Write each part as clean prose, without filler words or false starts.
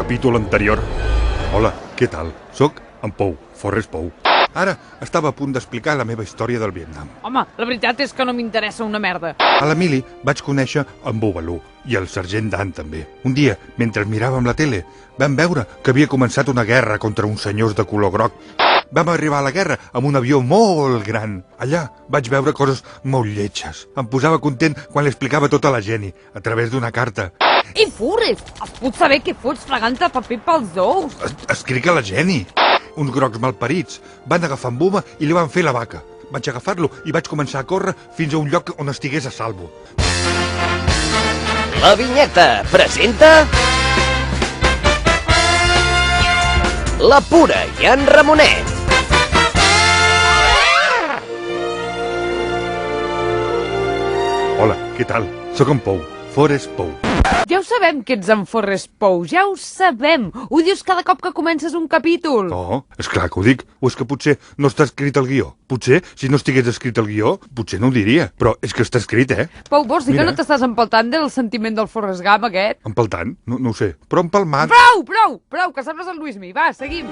capítol anterior. Hola, què tal? Soc en Pou, Forrest Pou. Ara estava a punt d'explicar la meva història del Vietnam. Home, la veritat és que no m'interessa una merda. A l'Emili vaig conèixer en Bubalú i el sergent Dan també. Un dia, mentre miràvem la tele, vam veure que havia començat una guerra contra uns senyors de color groc. Vam arribar a la guerra amb un avió molt gran. Allà vaig veure coses molt lletges. Em posava content quan li explicava tot a la Jenny, a través d'una carta. I Forrest, es pot saber què fots fregant-te paper pels ous? Escric a la Jenny. Uns grocs malparits van agafar en Buma i li van fer la vaca. Vaig agafar-lo i vaig començar a córrer fins a un lloc on estigués a salvo. La Vinyeta presenta... La Pura i en Ramonet. Hola, què tal? Soc en Pou, Forrest Pou. Ja ho sabem que ets en Forrest Pou, ja ho sabem. Ho dius cada cop que comences un capítol. No, és clar que ho dic. O és que potser no està escrit el guió. Potser, si no estigués escrit el guió, potser no ho diria. Però és que està escrit, eh? Pou, vols dir Mira. que no t'estàs empaltant del sentiment del Forrest Gump, aquest? Empaltant? No ho sé. Però empalmat... Prou, que sembles el Luismi. Va, seguim.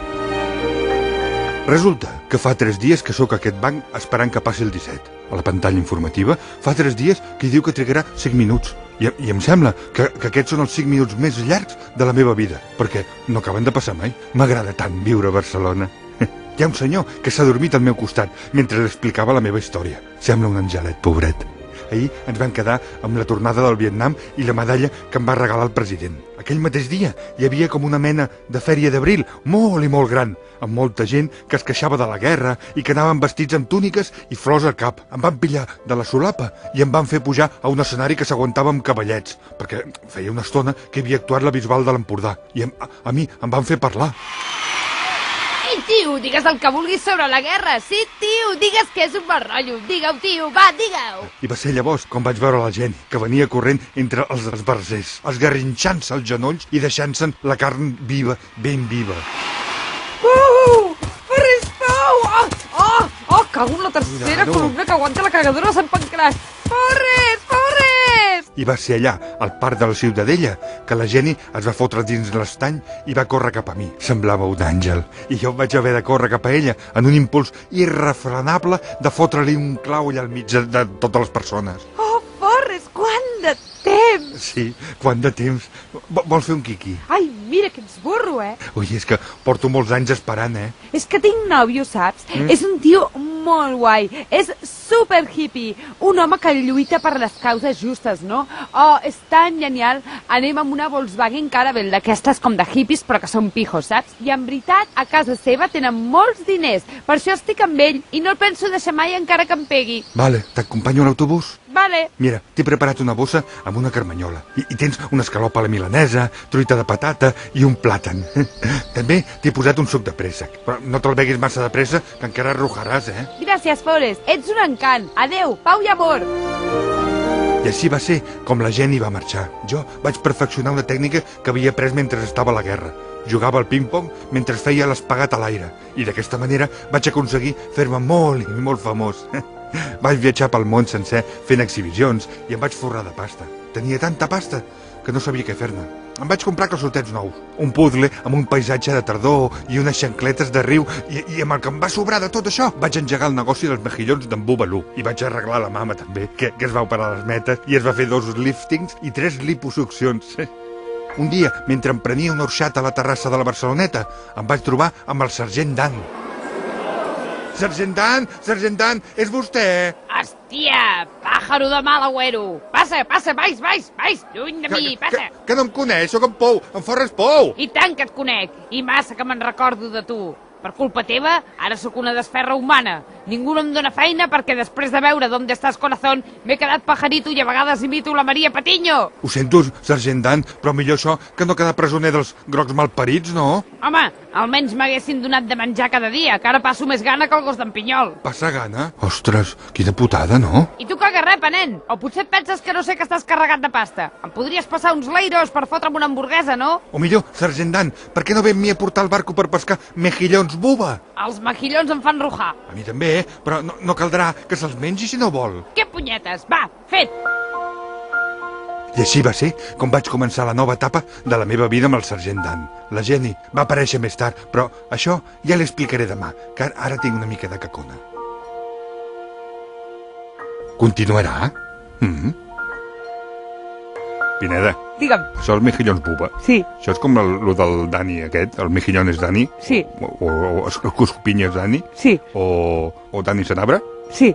Resulta que fa 3 dies que sóc a aquest banc esperant que passi el 17. A la pantalla informativa fa 3 dies que hi diu que trigarà 5 minuts. I em sembla que aquests són els 5 minuts més llargs de la meva vida, perquè no acaben de passar mai. M'agrada tant viure a Barcelona. Hi ha un senyor que s'ha dormit al meu costat mentre explicava la meva història. Sembla un angelet, pobret. Ahir ens vam quedar amb la tornada del Vietnam i la medalla que em va regalar el president. Aquell mateix dia hi havia com una mena de fèria d'abril molt i molt gran, amb molta gent que es queixava de la guerra i que anaven vestits amb túniques i flors al cap. Em van pillar de la solapa i em van fer pujar a un escenari que s'aguantava amb cavallets, perquè feia una estona que havia actuat la Bisbal de l'Empordà. I a mi em van fer parlar. Ei, tio, digues el que vulguis sobre la guerra. Sí, tio, digues que és un mal rotllo. Digue-ho, tio, va, digue-ho. I va ser llavors quan vaig veure la gent que venia corrent entre els esbarzers, esgarrinxant-se els genolls i deixant-se'n la carn viva, ben viva. Forrest Pou! Oh, cago en la tercera Cuidado. columna que aguanta la cagadora de Sant Pancràs. Forrest! I va ser allà, al parc de la Ciutadella, que la Jenny es va fotre dins l'estany i va córrer cap a mi. Semblava un àngel. I jo vaig haver de córrer cap a ella en un impuls irrefrenable de fotre-li un clau allà al mig de totes les persones. Oh, Forrest, quant de temps! Sí, quant de temps. Vols fer un quiqui? Ai, mira que ets burro, eh? Ui, és que porto molts anys esperant, eh? És que tinc nòvio, saps? És un tio molt guai. És super hippie. Un home que lluita per les causes justes, no? Oh, és tan genial. Anem amb una Volkswagen Caravelle, d'aquestes com de hippies, però que són pijos, saps? I en veritat, a casa seva tenen molts diners. Per això estic amb ell i no el penso deixar mai encara que em pegui. Vale, t'acompanyo a l'autobús? Vale. Mira, t'he preparat una bossa amb una carmanyola. I tens una escalopa a la milanesa, truita de patata i un plàtan. També t'he posat un suc de préssec. Però no te'l beguis massa de pressa, que encara arrujaràs, eh? Gràcies, Forrest. Ets un encant. Adeu, pau i amor. I així va ser com la Jenny va marxar. Jo vaig perfeccionar una tècnica que havia après mentre estava a la guerra. Jugava al ping-pong mentre feia l'espagat a l'aire. I d'aquesta manera vaig aconseguir fer-me molt i molt famós. Vaig viatjar pel món sencer fent exhibicions i em vaig forrar de pasta. Tenia tanta pasta que no sabia què fer-ne. Em vaig comprar calçotets nous, un puzzle amb un paisatge de tardor i unes xancletes de riu i amb el que em va sobrar de tot això vaig engegar el negoci dels mejillons d'en Bubalú i vaig arreglar la mama també, que es va operar les metes i es va fer 2 liftings i 3 liposuccions. Un dia, mentre em prenia un orxat a la terrassa de la Barceloneta, em vaig trobar amb el sergent Dan. Sergent Dan, és vostè? Hòstia, pàjaro de mal agüero. Passa, vais, lluny de mi, passa. Que no em coneix, sóc en Pou, en Forrest Pou. I tant que et conec, i massa que me'n recordo de tu. Per culpa teva, ara sóc una desferra humana. Ningú no em dóna feina perquè després de veure d'on estàs corazón m'he quedat pajarito i a vegades imito la Maria Patiño. Ho sento, sergent Dan, però millor això que no quedar presoner dels grocs malparits, no? Home, almenys m'haguessin donat de menjar cada dia, que ara passo més gana que el gos d'en Pinyol. Passa gana? Ostres, quina putada, no? I tu caga repa, nen? O potser et penses que no sé que estàs carregat de pasta? Em podries passar uns leiros per fotre'm una hamburguesa, no? O millor, sergent Dan, per què no ve amb mi a portar el barco per pescar mejillons buba? Els mejillons em fan rujar. A mi també, però no caldrà que se'ls mengi si no vol. Què punyetes? Va, fet! I així va ser com vaig començar la nova etapa de la meva vida amb el sergent Dan. La Jenny va aparèixer més tard, però això ja l'explicaré demà, que ara tinc una mica de cacona. Continuarà? Pineda, Digue'm. això és Mejillons Buba. Sí. Això és com lo del Dani aquest, el Mejillón és Dani? Sí. O el Cuscupinya és Dani? Sí. O Dani Sanabra? Sí.